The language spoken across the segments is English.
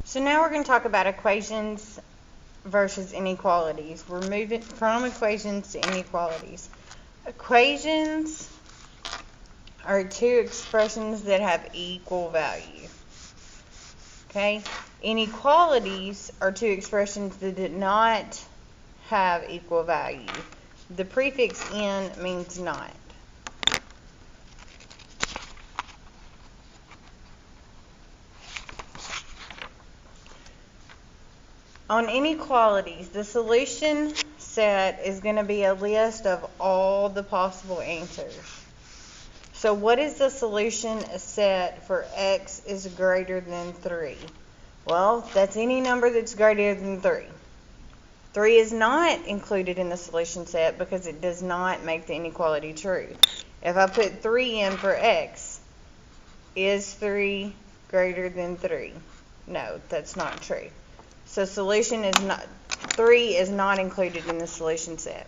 So now we're going to talk about equations versus inequalities. We're moving from equations to inequalities. Equations are two expressions that have equal value. Okay? Inequalities are two expressions that do not have equal value. The prefix "in" means not. On inequalities, the solution set is going to be a list of all the possible answers. So what is the solution set for x is greater than 3? Well, that's any number that's greater than 3. 3 is not included in the solution set because it does not make the inequality true. If I put 3 in for x, is 3 greater than 3? No, that's not true. So solution is not, 3 is not included in the solution set.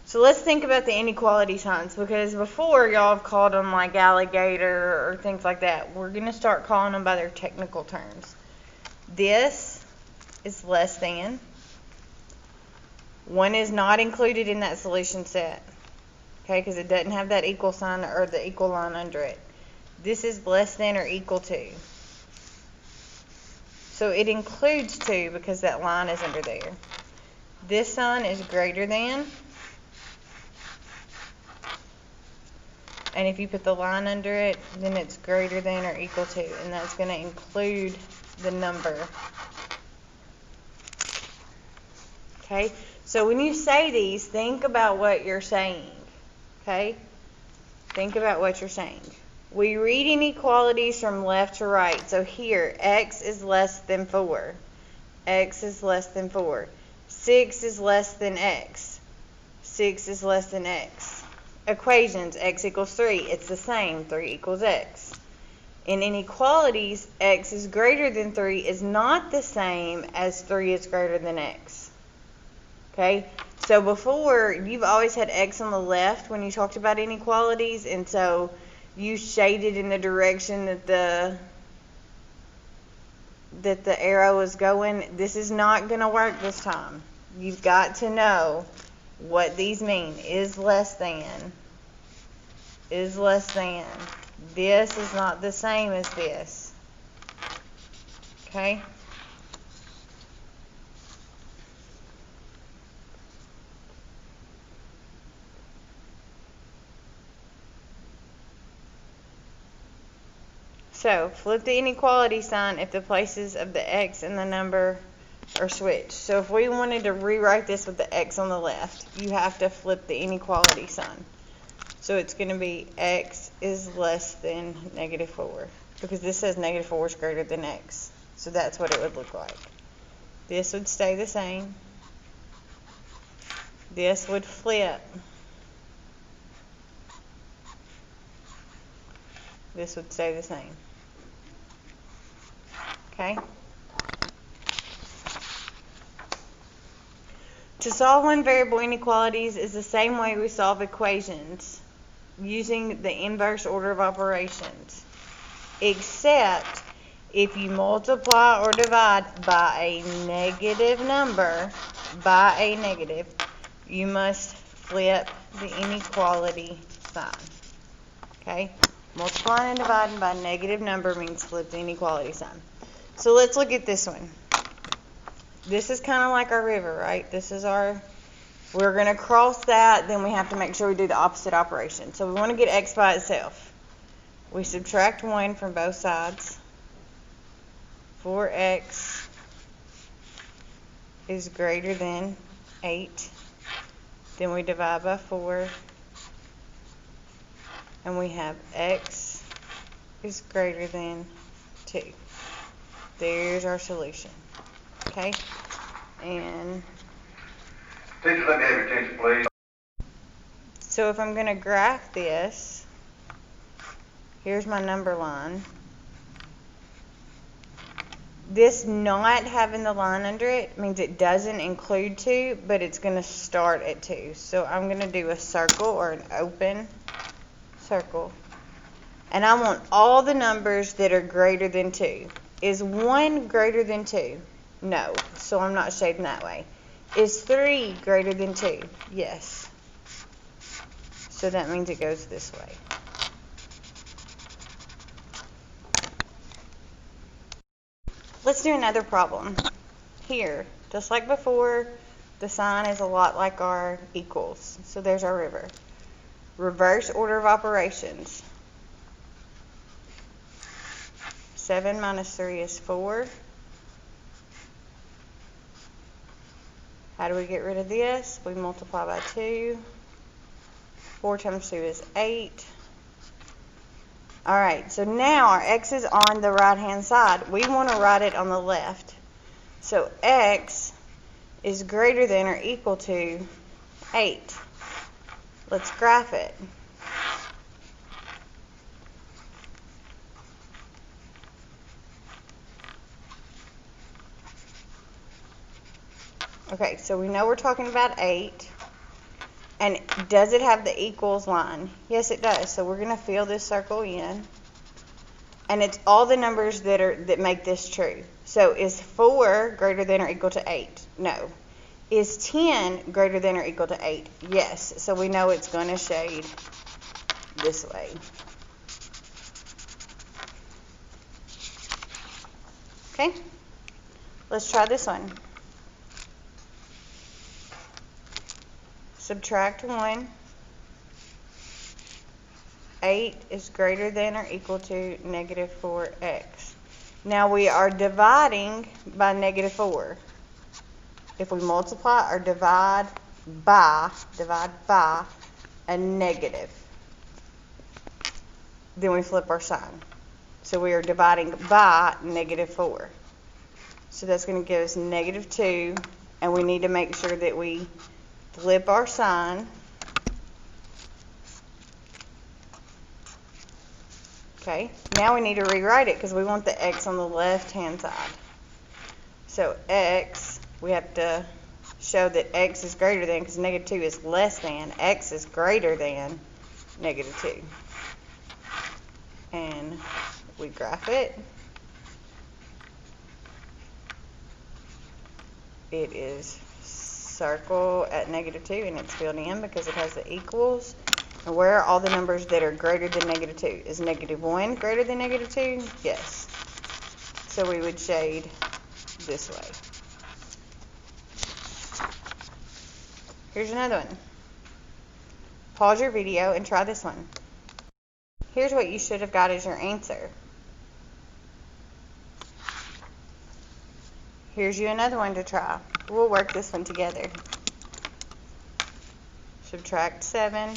So let's think about the inequality signs, because before y'all have called them like alligator or things like that. We're going to start calling them by their technical terms. This is less than. 1 is not included in that solution set, okay, because it doesn't have that equal sign or the equal line under it. This is less than or equal to. So it includes 2 because that line is under there. This sign is greater than. And if you put the line under it, then it's greater than or equal to. And that's going to include the number. Okay? So when you say these, think about what you're saying. Okay? Think about what you're saying. We read inequalities from left to right. So here, x is less than 4. X is less than 4. 6 is less than x. 6 is less than x. Equations, x equals 3. It's the same. 3 equals x. In inequalities, x is greater than 3 is not the same as 3 is greater than x. Okay? So before, you've always had x on the left when you talked about inequalities, and so you shaded in the direction that the arrow is going. This is not going to work this time. You've got to know what these mean. Is less than. Is less than. This is not the same as this. Okay? So, flip the inequality sign if the places of the x and the number are switched. So if we wanted to rewrite this with the x on the left, you have to flip the inequality sign. So it's going to be x is less than negative 4. Because this says negative 4 is greater than x. So that's what it would look like. This would stay the same. This would flip. This would stay the same. Okay? To solve one variable inequalities is the same way we solve equations, using the inverse order of operations, except if you multiply or divide by a negative number, you must flip the inequality sign. Okay? Multiplying and dividing by a negative number means flip the inequality sign. So let's look at this one. This is kind of like our river, right? This is our, we're going to cross that, then we have to make sure we do the opposite operation. So we want to get x by itself. We subtract 1 from both sides. 4x is greater than 8. Then we divide by 4. And we have x is greater than 2. There's our solution. Okay? And teacher, let me have your attention, please. So if I'm going to graph this, here's my number line. This not having the line under it means it doesn't include 2, but it's going to start at 2. So I'm going to do a circle or an open circle. And I want all the numbers that are greater than 2. Is 1 greater than 2? No, so I'm not shading that way. Is 3 greater than 2? Yes. So that means it goes this way. Let's do another problem. Here, just like before, the sign is a lot like our equals. So there's our river. Reverse order of operations. 7 minus 3 is 4. How do we get rid of this? We multiply by 2. 4 times 2 is 8. Alright, so now our x is on the right-hand side. We want to write it on the left. So x is greater than or equal to 8. Let's graph it. Okay, so we know we're talking about 8. And does it have the equals line? Yes, it does. So we're going to fill this circle in. And it's all the numbers that make this true. So is 4 greater than or equal to 8? No. Is 10 greater than or equal to 8? Yes. So we know it's going to shade this way. Okay? Let's try this one. Subtract 1. 8 is greater than or equal to negative 4x. Now we are dividing by negative 4. If we multiply or divide by a negative, then we flip our sign. So we are dividing by negative 4. So that's going to give us negative 2, and we need to make sure that we flip our sign. Okay, now we need to rewrite it because we want the x on the left-hand side. So x, we have to show that x is greater than, because negative 2 is less than, x is greater than negative 2. And we graph it. It is circle at negative 2, and it's filled in because it has the equals. And where are all the numbers that are greater than negative 2? Is negative 1 greater than negative 2? Yes. So we would shade this way. Here's another one. Pause your video and try this one. Here's what you should have got as your answer. Here's you another one to try. We'll work this one together. Subtract 7.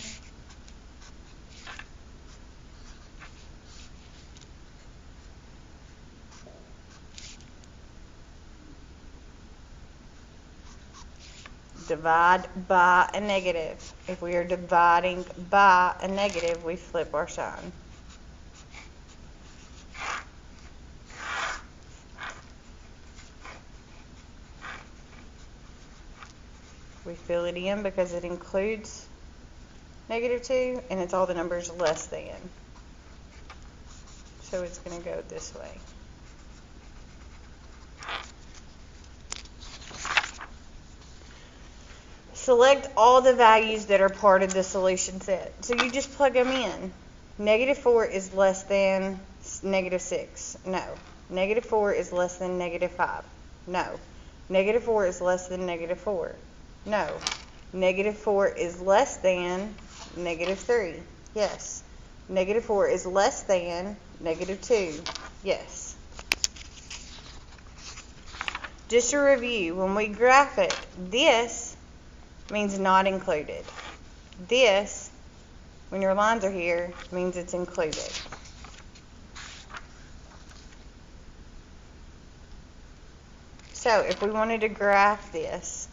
Divide by a negative. If we are dividing by a negative, we flip our sign. We fill it in because it includes negative 2, and it's all the numbers less than. So it's going to go this way. Select all the values that are part of the solution set. So you just plug them in. Negative 4 is less than negative 6. No. Negative 4 is less than negative 5. No. Negative 4 is less than negative 4. No. Negative 4 is less than negative 3. Yes. Negative 4 is less than negative 2. Yes. Just to review, when we graph it, this means not included. This, when your lines are here, means it's included. So if we wanted to graph this,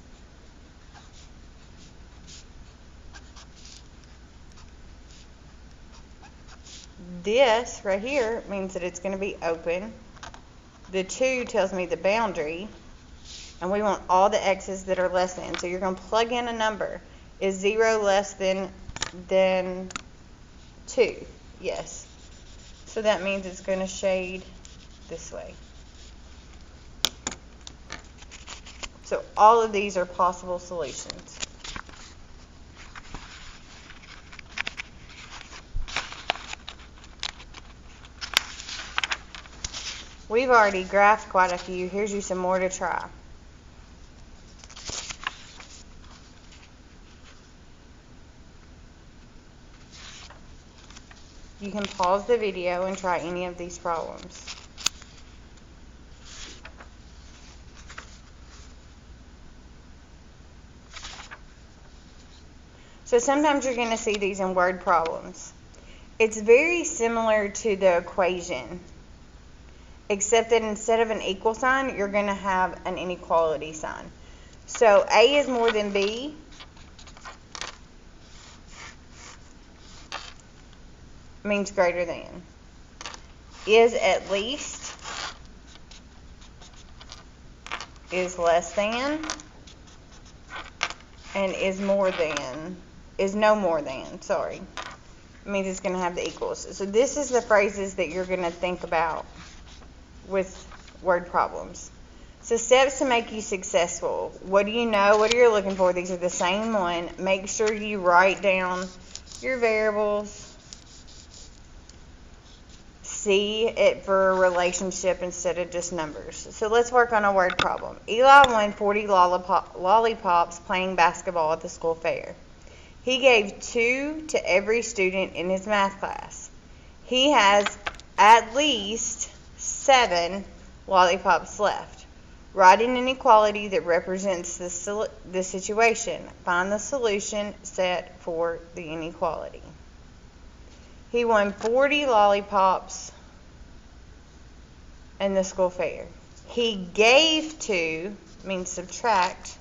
this right here means that it's going to be open. The 2 tells me the boundary, and we want all the x's that are less than. So you're going to plug in a number. Is 0 less than 2? Yes. So that means it's going to shade this way. So all of these are possible solutions. We've already graphed quite a few. Here's you some more to try. You can pause the video and try any of these problems. So sometimes you're going to see these in word problems. It's very similar to the equation, except that instead of an equal sign, you're going to have an inequality sign. So A is more than B. Means greater than. Is at least is less than, and is more than is no more than, sorry. It means it's going to have the equals. So this is the phrases that you're going to think about with word problems. So steps to make you successful. What do you know? What are you looking for? These are the same one. Make sure you write down your variables. See it for a relationship instead of just numbers. So let's work on a word problem. Eli won 40 lollipops playing basketball at the school fair. He gave 2 to every student in his math class. He has at least 7 lollipops left. Write an inequality that represents the situation. Find the solution set for the inequality. He won 40 lollipops in the school fair. He gave 2, means subtract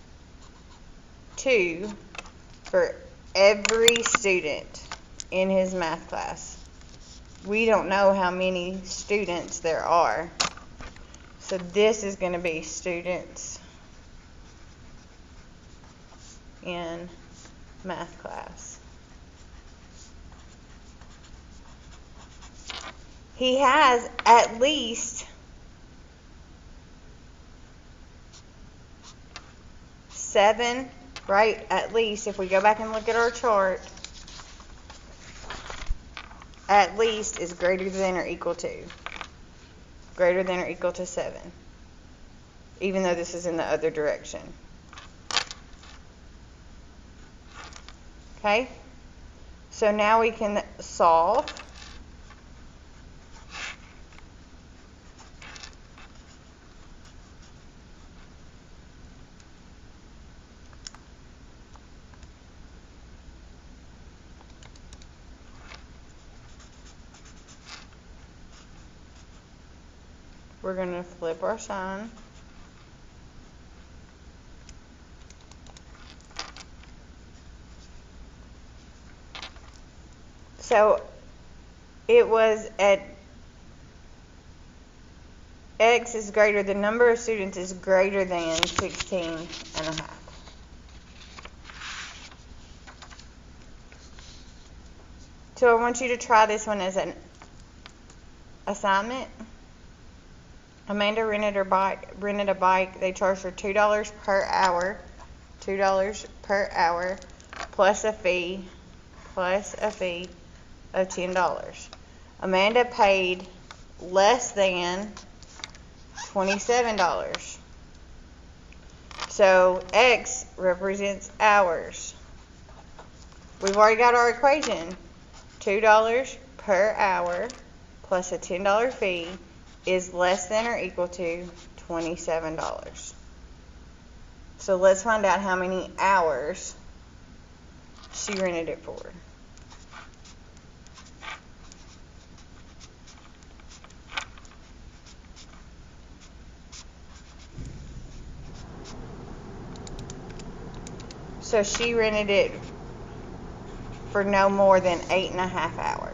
2 for every student in his math class. We don't know how many students there are. So this is going to be students in math class. He has at least 7, right? At least, if we go back and look at our chart, at least is greater than or equal to. Greater than or equal to 7. Even though this is in the other direction. Okay? So now we can solve. We're going to flip our sign. So it was at X is greater, the number of students is greater than 16 and a half. So I want you to try this one as an assignment. Amanda rented a bike. They charged her $2 per hour. $2 per hour plus a fee of $10. Amanda paid less than $27. So X represents hours. We've already got our equation. $2 per hour plus a $10 fee is less than or equal to $27. So let's find out how many hours she rented it for. So she rented it for no more than 8.5 hours.